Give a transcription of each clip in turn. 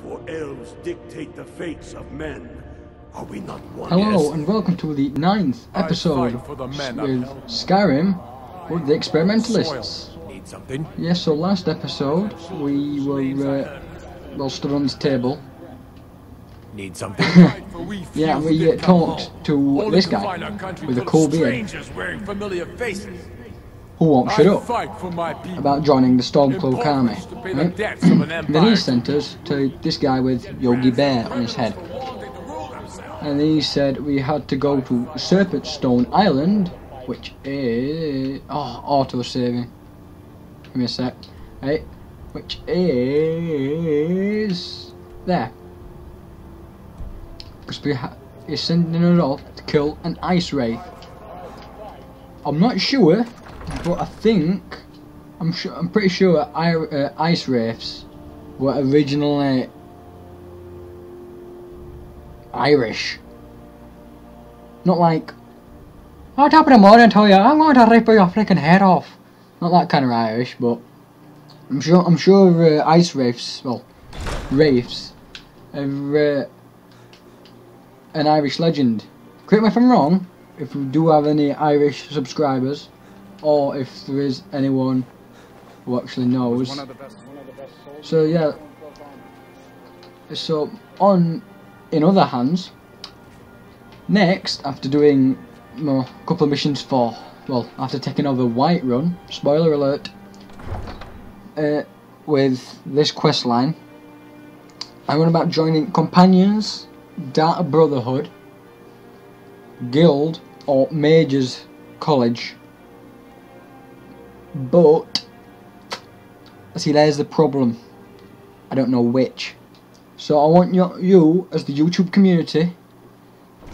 for elves dictate the fates of men. Are we not one? Hello and welcome to the 9th episode with Skyrim with the Experimentalists. Need something? Yes, so last episode we were well stood on this table. Need something? Yeah, we talked to this guy with a cool beard who won't shut up about joining the Stromcloak army. Right? Then he sent us to this guy with Yogi Bear on his head. And he said we had to go to Stone Island, which is... oh, auto-saving. Give me a sec. Right, which is... there. Because he's sending us off to kill an ice wraith. I'm not sure, but I think... I'm pretty sure ice wraiths were originally... Irish. Not like, oh, top of the morning, tell you, I'm going to rip your freaking head off. Not that kind of Irish, but I'm sure ice wraiths, well, wraiths, are an Irish legend. Correct me if I'm wrong, if we do have any Irish subscribers, or if there is anyone who actually knows. So yeah, so in other hands, next, after doing a couple of missions for, well, after taking over Whiterun, spoiler alert, with this quest line, I went about joining Companions, Data Brotherhood, Guild, or Mages College. But, see, there's the problem. I don't know which. So I want you, as the YouTube community,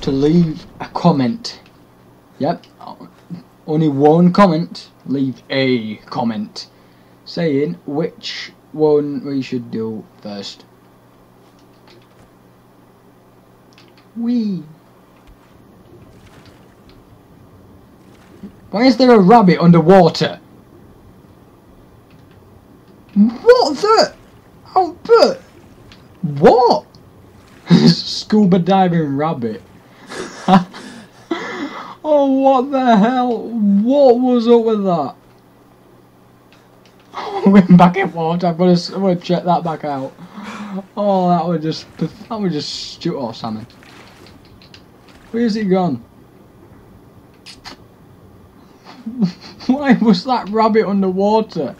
to leave a comment. Yep, only one comment. Leave a comment saying which one we should do first. Wee. Why is there a rabbit underwater? What the? Oh, but. What? Scuba diving rabbit. Oh, what the hell? What was up with that? Went back in water. I'm gonna check that back out. Oh, that was just stupid. Oh, salmon. Where's he gone? Why was that rabbit underwater?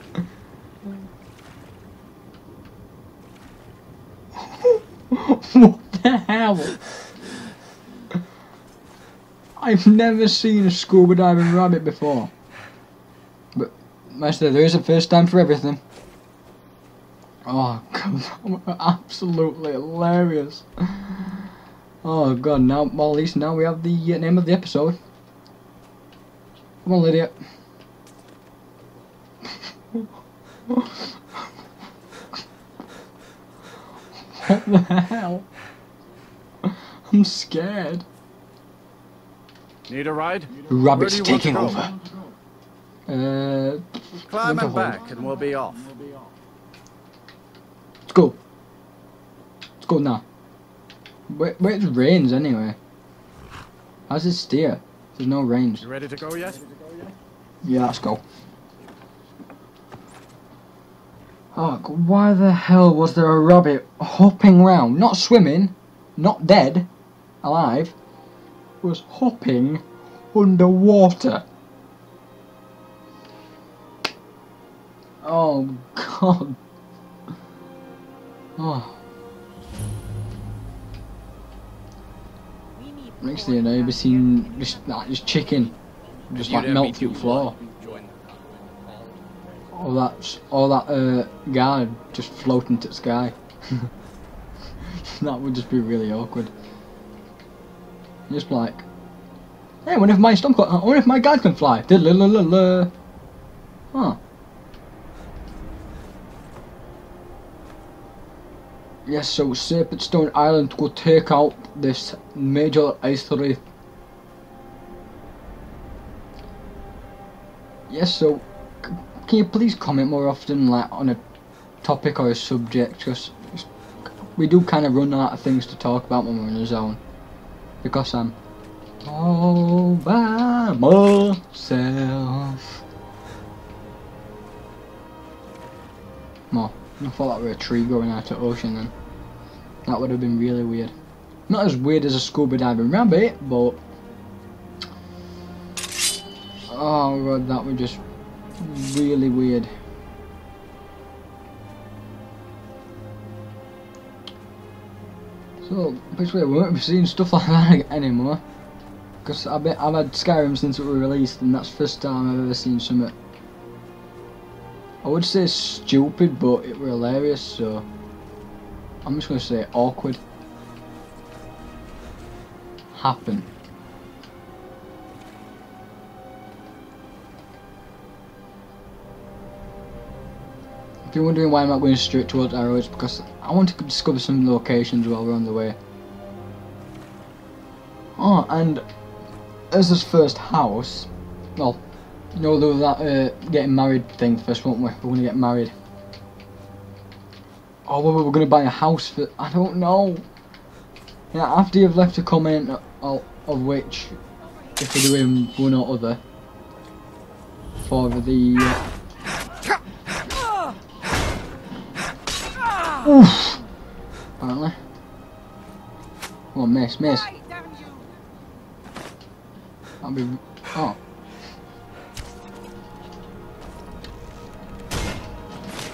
What the hell? I've never seen a scuba diving rabbit before. But, Master, there is a first time for everything. Oh, God, absolutely hilarious. Oh, God, now, well, at least now we have the name of the episode. Come on, Lydia. What the hell? I'm scared. Need a ride? Rabbit's taking over. Climb and back and we'll be off. Let's go. Let's go now. Where's reins anyway? How's it steer? There's no reins. You ready to go yet? Yeah, let's go. Oh, God, why the hell was there a rabbit hopping round? Not swimming, not dead, alive. Was hopping underwater. Oh, God. Oh. Next thing you know, you've seen this chicken just like melt through the floor. All that guard just floating to the sky. That would just be really awkward. Just like, hey, I wonder if my guard can fly. Huh. Yes, so Stone Island to go take out this major ice wraith. Yes, so can you please comment more often, like on a topic or a subject? Because we do kind of run out of things to talk about when we're in the zone, because I'm all by myself. More. I thought that were a tree going out to ocean then. That would have been really weird. Not as weird as a scuba diving rabbit, but oh god, that was just really weird. So basically, we won't be seeing stuff like that anymore, because I've had Skyrim since it was released, and that's the first time I've ever seen something, I would say stupid, but it were hilarious. So I'm just gonna say awkward. Happen. If you're wondering why I'm not going straight towards Arrow, it's because I want to discover some locations while we're on the way. Oh, and as this first house, well, you know, there was that getting married thing first, weren't we? We're going to get married. Oh, well, we're going to buy a house for, I don't know. Yeah, after you've left a comment of which, if we're doing one or other, for the oof! Apparently. Come on, miss. That'll be. Oh.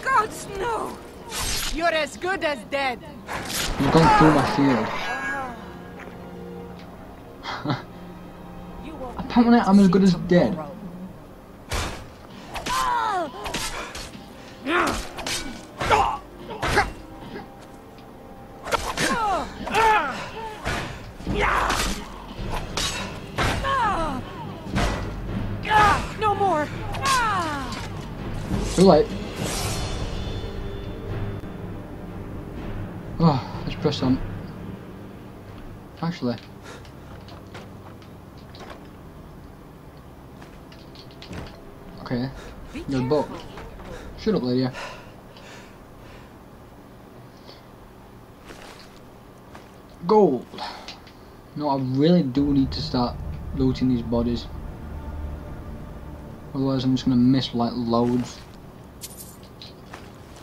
Gods, no! You're as good as dead. You've gone through my shield. Apparently, I'm as good as dead. No more. Too late. Oh, let's press on. Actually. Okay. Your boat. Shut up, Lydia. Gold. No, I really do need to start looting these bodies. Otherwise I'm just gonna miss like loads.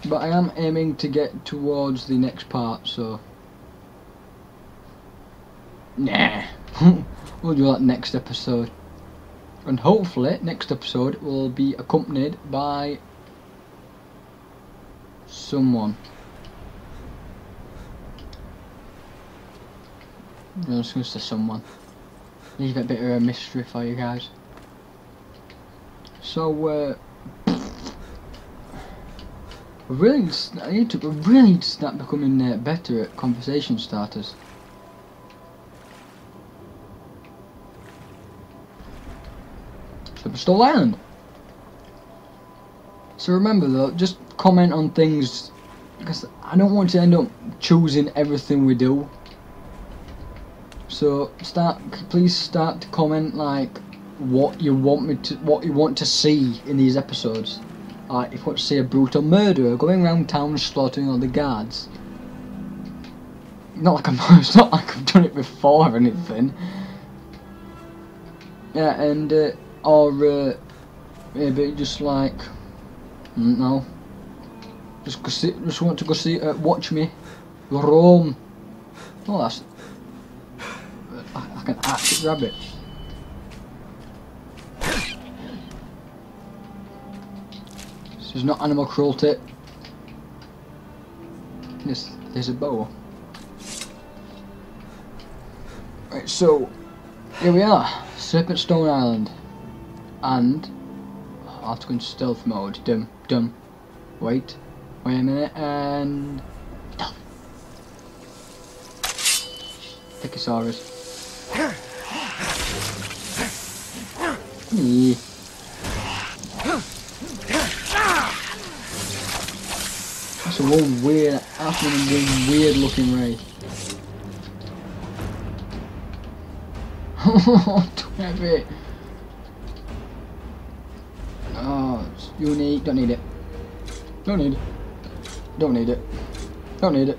But I am aiming to get towards the next part, so nah. We'll do that next episode. And hopefully next episode will be accompanied by someone. I'm just gonna say someone. Leave it a bit of a mystery for you guys. So I really need to start becoming better at conversation starters. Stone Island. So remember though, just comment on things, because I don't want to end up choosing everything we do. So please start to comment like what you want to see in these episodes. Like if you want to see a brutal murderer going around town slaughtering all the guards. It's not like I've done it before or anything. Yeah, and or maybe just like no, just want to go see watch me roam. Oh, that's like an Arctic rabbit. This is not animal cruelty. There's a bow. Right, so here we are, Stone Island, and I'll have to go into stealth mode. Done. Wait a minute, and stealth. Thesaurus. That's one weird looking ray. Oh, too heavy. Oh, it's unique. Don't need it. Don't need it. Don't need it. Don't need it.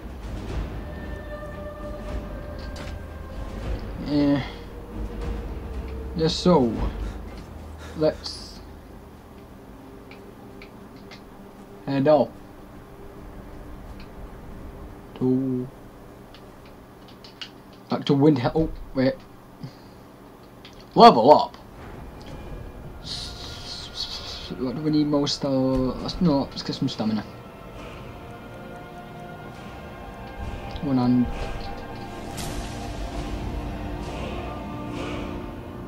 Yes, so let's head off to back to Windhelm. Oh wait, level up. What do we need most of? Let's get some stamina. One on.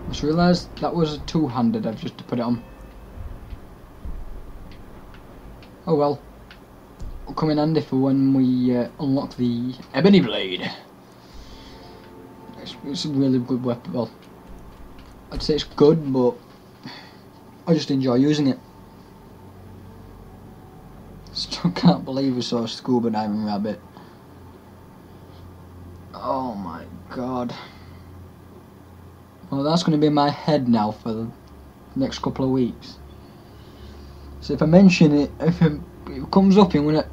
I just realised that was a two-handed. I've just to put it on. Oh well. It'll come in handy for when we unlock the ebony blade. It's a really good weapon. Well, I'd say it's good, but I just enjoy using it. Still can't believe we saw a scuba diving rabbit. Oh my god. Well, that's going to be in my head now for the next couple of weeks. So if I mention it, if it comes up in one of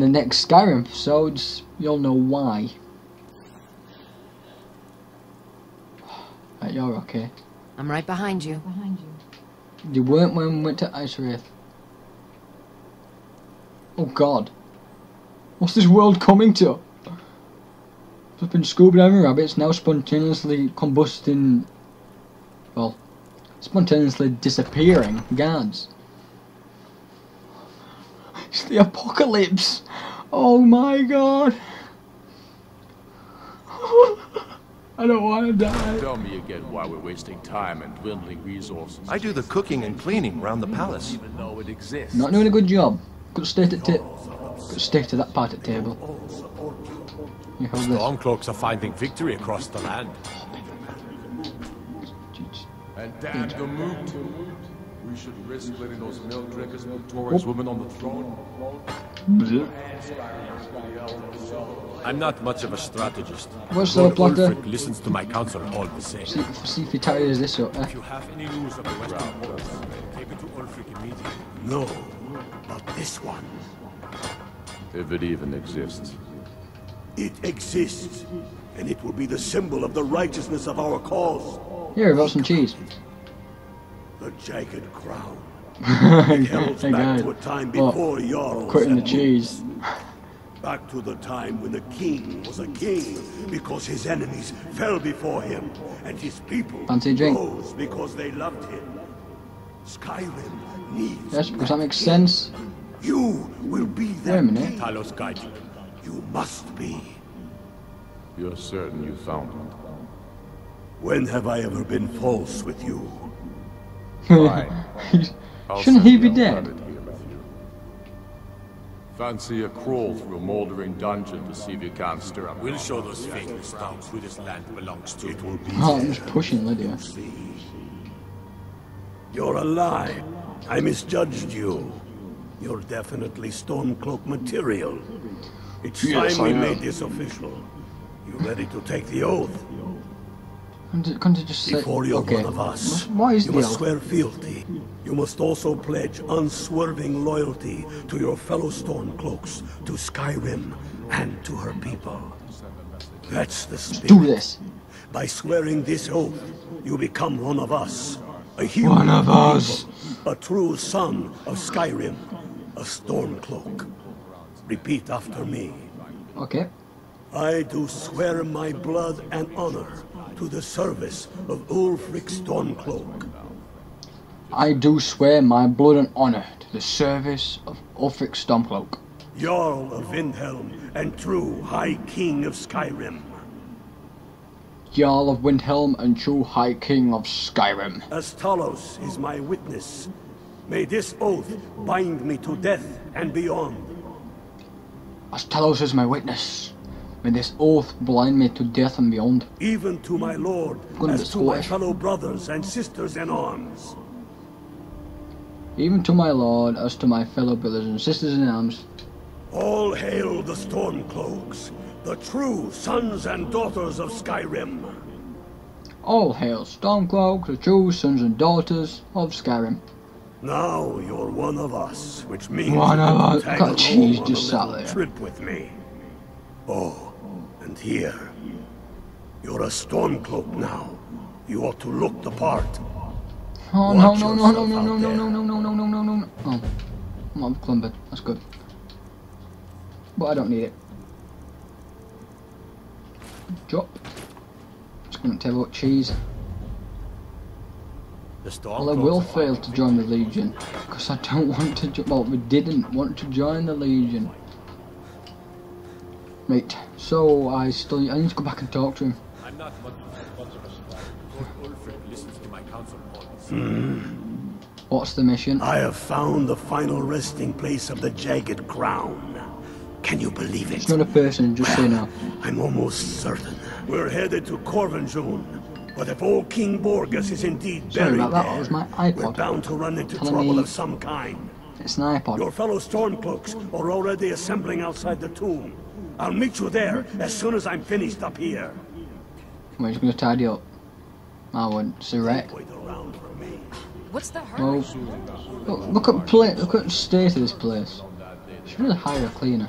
the next Skyrim episodes, you'll know why. Right, you're okay. I'm right behind you. You weren't when we went to Ice Wraith. Oh god. What's this world coming to? Flipping scuba diving rabbits now spontaneously combusting, well, spontaneously disappearing guards. It's the apocalypse! Oh my god! I don't want to die. Tell me again why we're wasting time and dwindling resources. I do the cooking and cleaning around the palace. Even though it exists. Not doing a good job. Could stay to that part at table. You hold this. Stromcloaks are finding victory across the land. And damn the moot. We should risk letting those milk drinkers put Torres women on the throne. I'm not much of a strategist. What's Lord up, Blacker? Ulfric listens to my counsel all the same. See if he ties this up. If you have any news of the Western Horse, take it to Ulfric immediately. No, not this one. If it even exists. It exists, and it will be the symbol of the righteousness of our cause. Here, I've got some cheese. The jagged crown. It heralds Hey, back guys. to a time before Jarls. Cutting the and cheese. Back to the time when the king was a king because his enemies fell before him, and his people Fancy a drink? rose because they loved him. Skyrim needs Yes, because that makes sense. You will be Wait a that minute. king. Talos guide you. You must be. You're certain you found it. When have I ever been false with you? Fine. I'll Shouldn't send he be the dead? Undead here with you. Fancy a crawl through a moldering dungeon to see if you can't stir up. We'll show those faithless dogs who this land belongs to. It will be Oh, I'm there. just pushing Lydia. You're a lie. I misjudged you. You're definitely Stormcloak material. It's Yes, time we I am. made this official. You ready to take the oath? Can't you just say... Before you're okay. one of us, What is you the must oath? swear fealty. You must also pledge unswerving loyalty to your fellow Stormcloaks, to Skyrim, and to her people. That's the spirit. Do this. By swearing this oath, you become one of us. A hero One of us. people, a true son of Skyrim, a Stormcloak. Repeat after me. Okay. I do swear my blood and honor to the service of Ulfric Stormcloak. I do swear my blood and honor to the service of Ulfric Stromcloak, Jarl of Windhelm and true High King of Skyrim. Jarl of Windhelm and true High King of Skyrim. As Talos is my witness, may this oath bind me to death and beyond. As Talos is my witness, may this oath blind me to death and beyond. Even to my lord, Gonna as be to my Scottish. fellow brothers and sisters in arms. Even to my lord, as to my fellow brothers and sisters in arms. All hail the Stormcloaks, the true sons and daughters of Skyrim. All hail Stormcloak, the true sons and daughters of Skyrim. Now you're one of us, which means One you of can us. tag Got along cheese on just a sat little there. trip with me. Oh, and And here, you're a Stormcloak now. You ought to look the part. Oh no no no no no no no no no no no no no no. Oh, I'm clumbered. That's good. But I don't need it. Drop. Just gonna tell what cheese. Well, I will fail to join the Legion because I don't want to. Well, we didn't want to join the Legion. Right. So I need to go back and talk to him. I'm not much of a survivor. Lord Ulfric listens to my counsel always. What's the mission? I have found the final resting place of the Jagged Crown. Can you believe it? It's not a person, just say no. I'm almost certain. We're headed to Corvinjune. But if old King Borgus is indeed Sorry buried about that, there, that was my iPod. we're bound to run into Telling trouble me of some kind. It's an iPod. Your fellow Stormcloaks are already assembling outside the tomb. I'll meet you there as soon as I'm finished up here. We're just gonna tidy up. I won't. It's a wreck. Wait around for me. What's the hurry? Well, look at the state of this place. Should really hire a cleaner.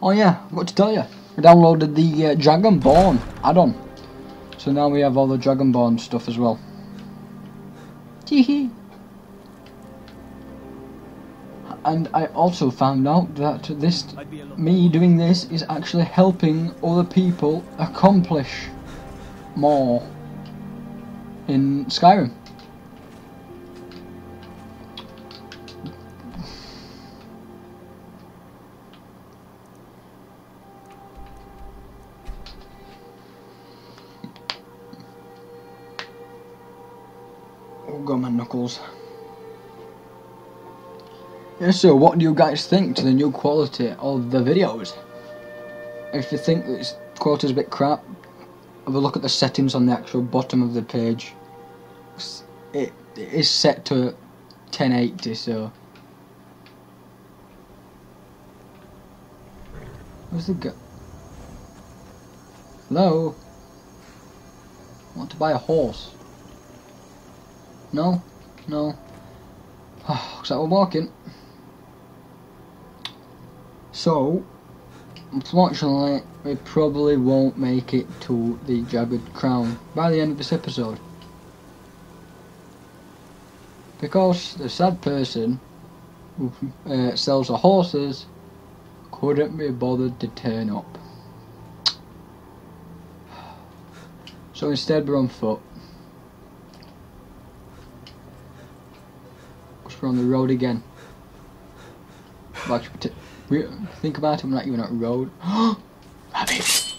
Oh yeah, I got to tell you, I downloaded the Dragonborn add-on. So now we have all the Dragonborn stuff as well. Teehee. And I also found out that me doing this is actually helping other people accomplish more in Skyrim. Oh god, my knuckles. Yeah, so what do you guys think to the new quality of the videos? If you think this quality is a bit crap, have a look at the settings on the actual bottom of the page. It is set to 1080, so... Where's the guy? Hello? I want to buy a horse. No? No. Looks like we're walking. So, unfortunately, we probably won't make it to the Jagged Crown by the end of this episode. Because the sad person who sells the horses couldn't be bothered to turn up. So instead we're on foot. Because we're on the road again. But think about it, we're not even at a road. Rabbit!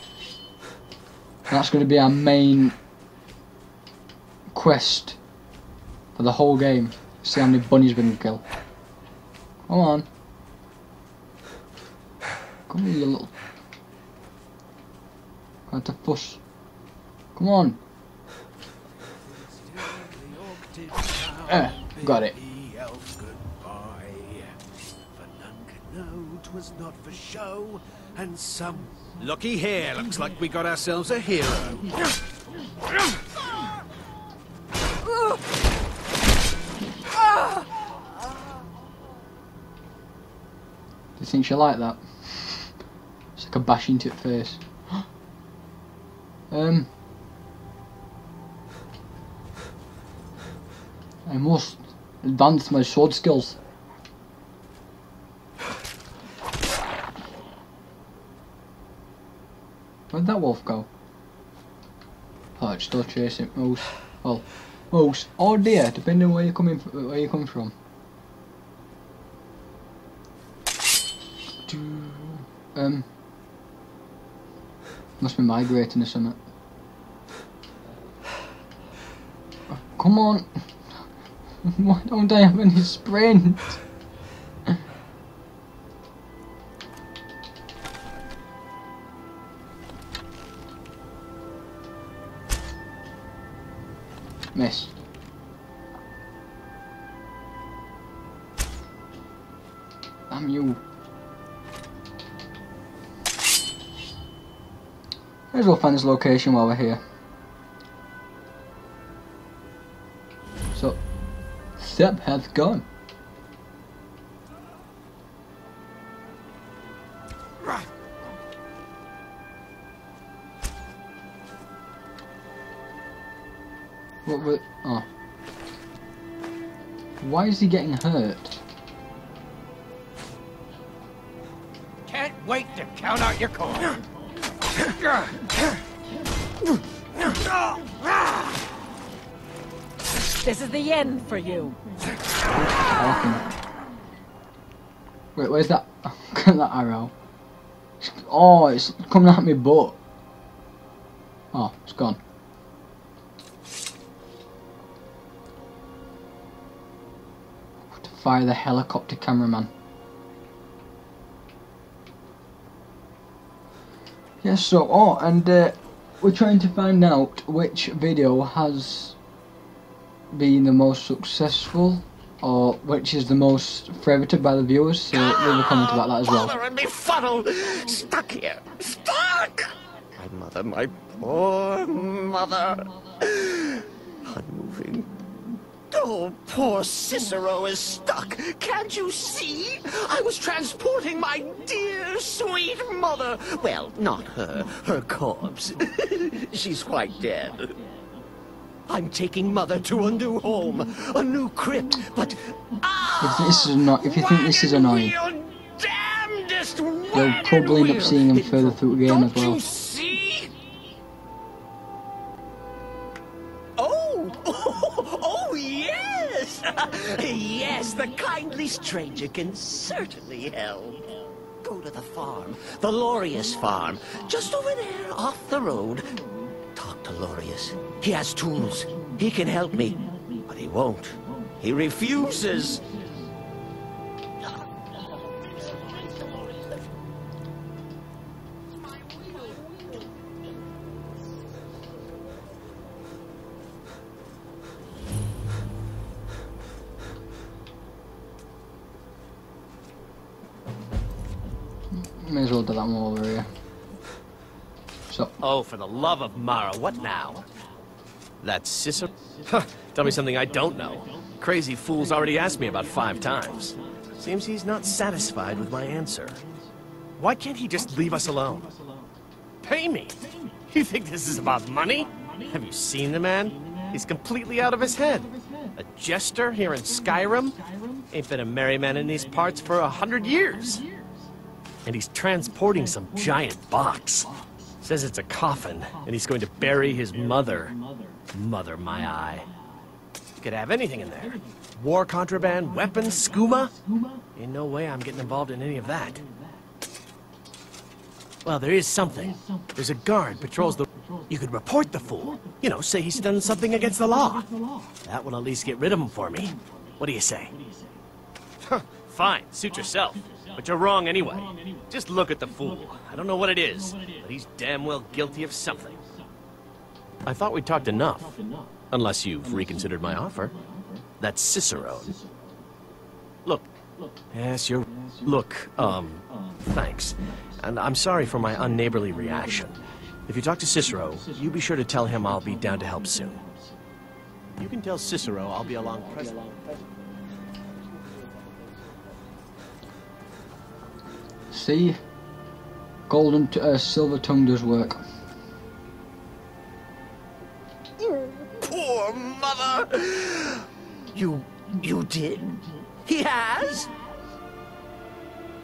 That's going to be our main quest for the whole game. See how many bunnies we can kill. Come on. Come here, you little... Got to fuss. Come on. Got it. Was not for show, and some looky here. Looks like we got ourselves a hero. Do you think she'll like that? It's like a bash into her face. I must advance my sword skills. Where'd that wolf go? Oh, it's still chasing moose. Well, moose or deer, depending on where you're coming from. Must be migrating or something. Oh, come on! Why don't I have any sprint? Miss. Damn you. Might as well find this location while we're here. So, Seb has gone. What? Oh. Why is he getting hurt? Can't wait to count out your coin. This is the end for you. Wait, where's that? That arrow. Oh, it's coming at me butt. Oh, it's gone. To fire the helicopter cameraman. Yes, so, oh, and we're trying to find out which video has been the most successful, or which is the most favorited by the viewers, so leave a comment about that as well. Mother and me funnel! Stuck here! Stuck! My mother, my poor mother! Unmoving. Oh, poor Cicero is stuck! Can't you see? I was transporting my dear, sweet mother! Well, not her. Her corpse. She's quite dead. I'm taking Mother to a new home, a new crypt, but If you think this is annoying, you'll probably end up seeing him further through the game as well. You see? Oh, yes! Yes, the kindly stranger can certainly help. Go to the farm, the Lorius farm, just over there, off the road. Talk to Lorius. He has tools. He can help me. But he won't. He refuses. May as well do that one over here. So. Oh, for the love of Mara, what now? That's Cicero? Huh, tell me something I don't know. Crazy fool's already asked me about 5 times. Seems he's not satisfied with my answer. Why can't he just leave us alone? Pay me? You think this is about money? Have you seen the man? He's completely out of his head. A jester here in Skyrim? Ain't been a merry man in these parts for 100 years. And he's transporting some giant box. Says it's a coffin, and he's going to bury his mother. Mother, my eye. Could have anything in there. War contraband, weapons, scuba? In no way I'm getting involved in any of that. Well, there is something. There's a guard patrols the... You could report the fool. You know, say he's done something against the law. That will at least get rid of him for me. What do you say? Fine, suit yourself. But you're wrong anyway. Just look at the fool. I don't know what it is, but he's damn well guilty of something. I thought we talked enough. Unless you've reconsidered my offer. That's Cicero. Look. Yes, you're... Look, thanks. And I'm sorry for my unneighborly reaction. If you talk to Cicero, you be sure to tell him I'll be down to help soon. You can tell Cicero I'll be along present. See? Golden, silver tongue does work. Poor mother! You did? He has?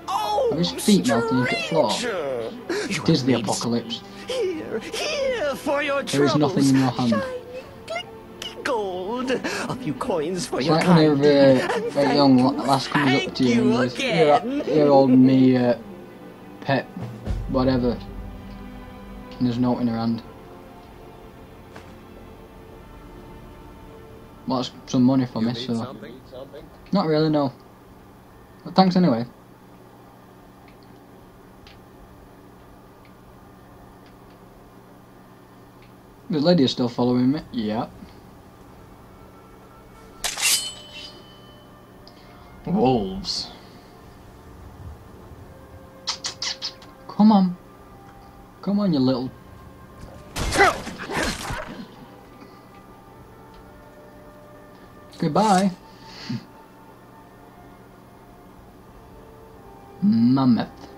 Oh, Are his feet melting into the floor? It is the apocalypse. Here for your troubles. There is nothing in your hand. Shiny gold. A few coins for It's your like when kind a young lass comes up to you and goes, "You're old me, pet, whatever." And there's a note in her hand. Well, that's some money for me, so... Not really, no. But thanks anyway. The lady is still following me. Yeah. Wolves. Come on. Come on, you little... Goodbye. Mammoth.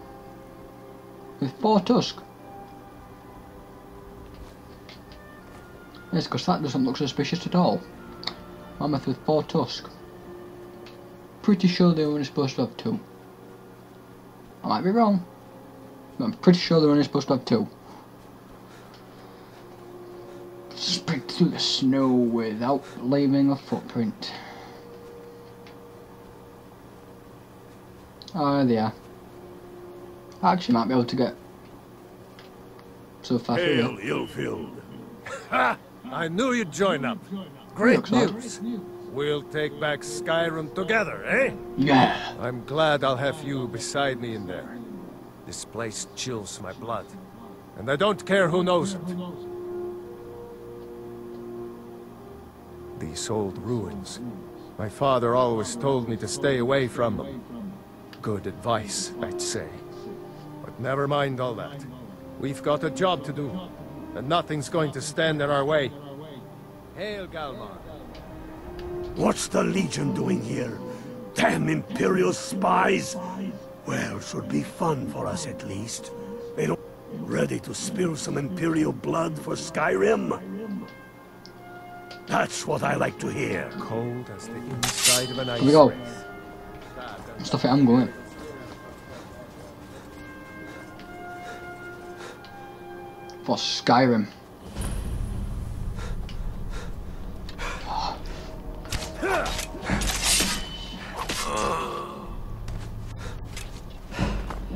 With 4 tusks. Yes, because that doesn't look suspicious at all. Mammoth with 4 tusks. Pretty sure they were only supposed to have 2. I might be wrong, but I'm pretty sure they're only supposed to have 2. Sprint through the snow without leaving a footprint. Oh, there they are. I actually might be able to get so fast. Hail, ill-filled. Ha! I knew you'd join up. Great Looks like. news. We'll take back Skyrim together, eh? Yeah. I'm glad I'll have you beside me in there. This place chills my blood. And I don't care who knows it. These old ruins. My father always told me to stay away from them. Good advice, I'd say. But never mind all that. We've got a job to do, and nothing's going to stand in our way. Hail, Galmar. What's the Legion doing here? Damn Imperial spies! Well, should be fun for us at least. They don't... Ready to spill some Imperial blood for Skyrim? That's what I like to hear. Cold as the inside of an ice Here we go. ring. Stuff it, I'm going. For Skyrim.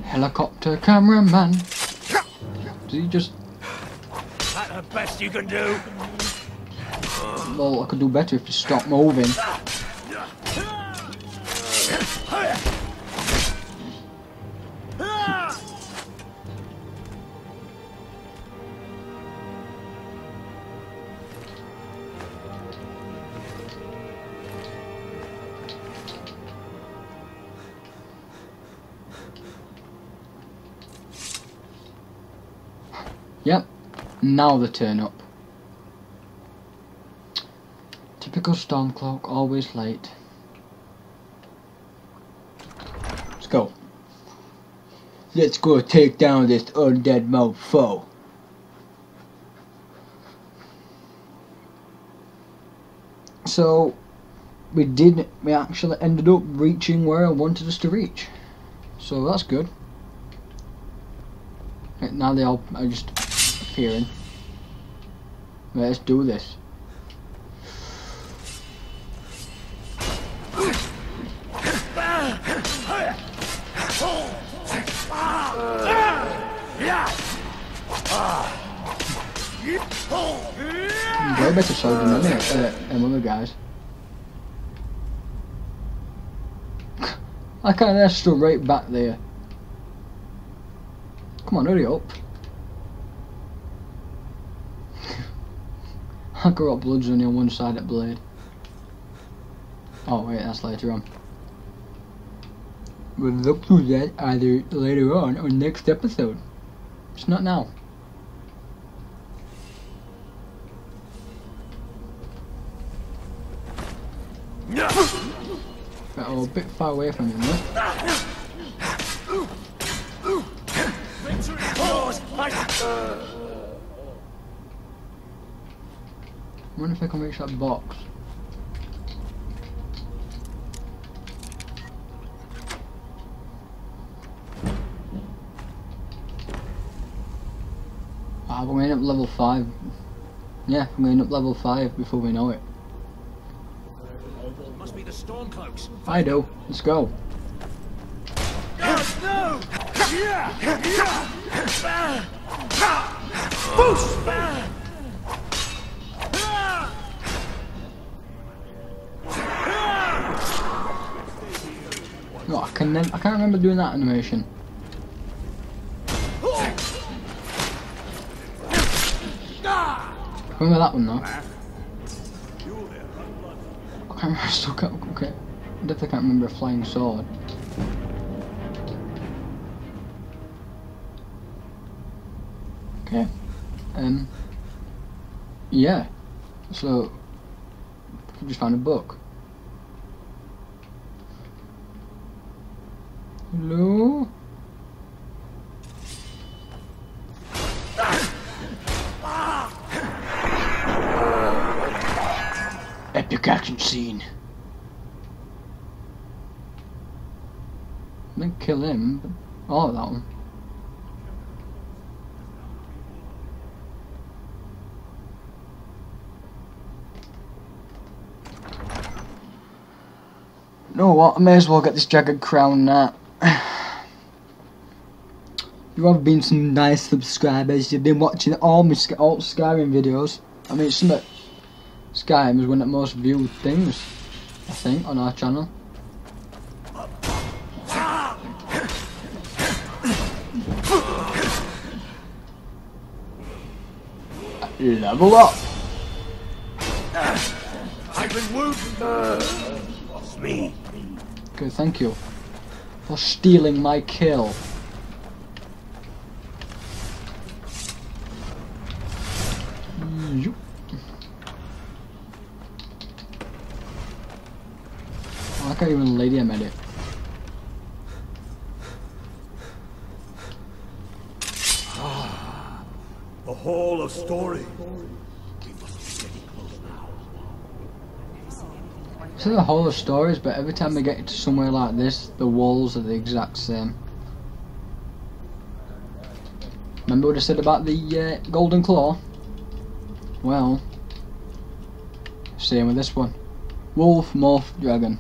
Helicopter cameraman. Did he just... That the best you can do? Well, I could do better if you stop moving. Yep, now they turn up. Typical Stromcloak, always late. Let's go. Let's go take down this undead mofo. So, we actually ended up reaching where I wanted us to reach. So that's good. Right, now they all are just appearing. Let's do this. Way better sword than them other guys. I can't, they're still right back there. Come on, hurry up. I got bloods only on one side of the blade. Oh wait, that's later on. We'll look through that either later on or next episode. It's not now. Right, we're a bit far away from him, though. I wonder if I can reach that box. Ah, we're going up level 5. Yeah, we're going up level 5 before we know it. Must be the Stromcloaks. I do. Let's go. No! No, I can't remember doing that animation. I remember that one though. I can't remember. I still can't. Okay, I definitely can't remember a flying sword. Okay. Yeah. So we just found a book. Hello? Epic action scene. I didn't kill him, but... Oh, that one. You know what? I may as well get this jagged crown now. You have been some nice subscribers. You've been watching all my all Skyrim videos. I mean, Skyrim is one of the most viewed things, I think, on our channel. Level up. I've been wounded. It's me. Okay, thank you for stealing my kill. I can't even lady a medic. The Hall of Story. We must be getting close now. It's like the Hall of Stories, but every time we get to somewhere like this, the walls are the exact same. Remember what I said about the Golden Claw? Well, same with this one. Wolf, Morph, Dragon.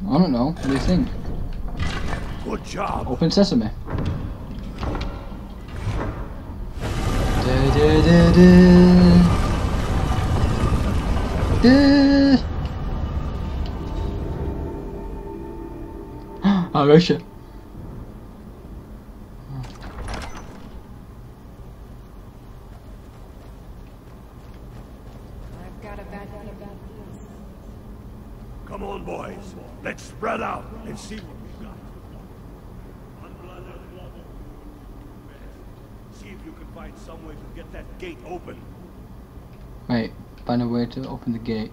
I don't know, what do you think? Good job. Open sesame. Da, da, da, da. Da. I rush it. I've got a bad Come on, boys. Let's spread out and see what we've got. See if you can find some way to get that gate open. Wait, find a way to open the gate.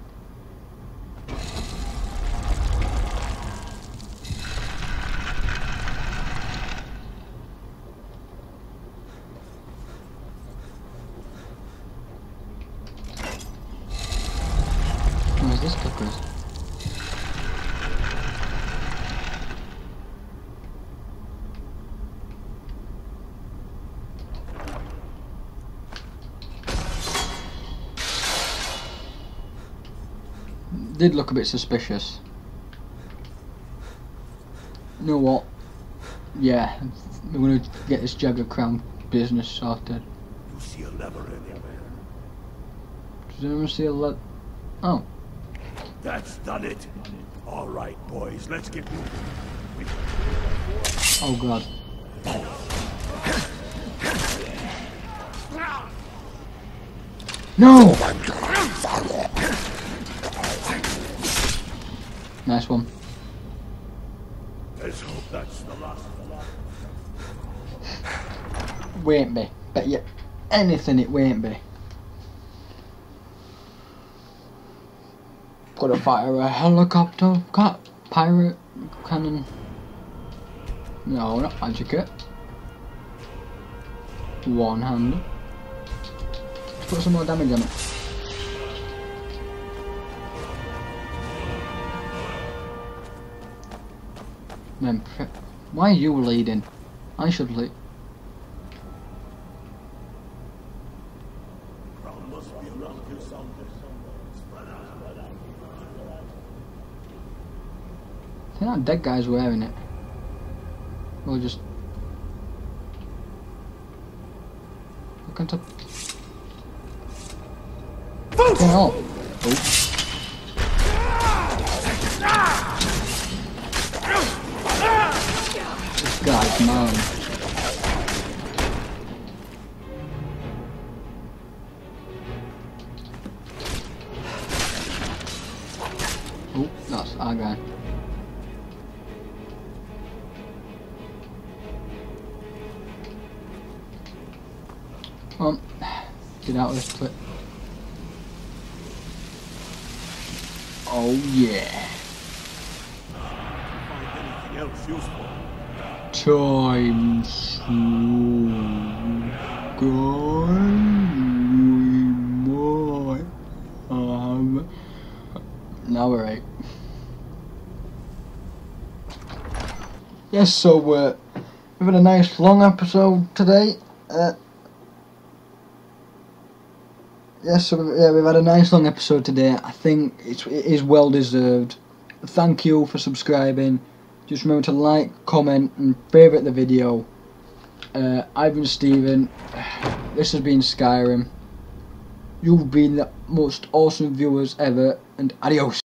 Where's this clickers? Did look a bit suspicious. You know what? Yeah, we're gonna get this Jagger Crown business sorted. You see a lever anywhere? Does anyone see a Oh. That's done it. All right, boys, let's get moving. Oh god. No! Nice one. Let's hope that's the last. Won't be. Bet you anything it won't be. Gotta fire a helicopter, pirate cannon. No, not magic it. One hand. Let's put some more damage on it. Man, why are you leading? I should lead. I think that dead guy's wearing it. We'll just look into. Fucking hell. Oh. This guy's mine. Oh, that's our guy. Come on. Get out of this clip. Oh yeah. Anything else useful? Time soon. Now we're right. Yes, so we've had a nice long episode today. Yes, so we've had a nice long episode today. I think it is well deserved. Thank you for subscribing. Just remember to like, comment, and favourite the video. I've been Steven. This has been Skyrim. You've been the most awesome viewers ever, and adios.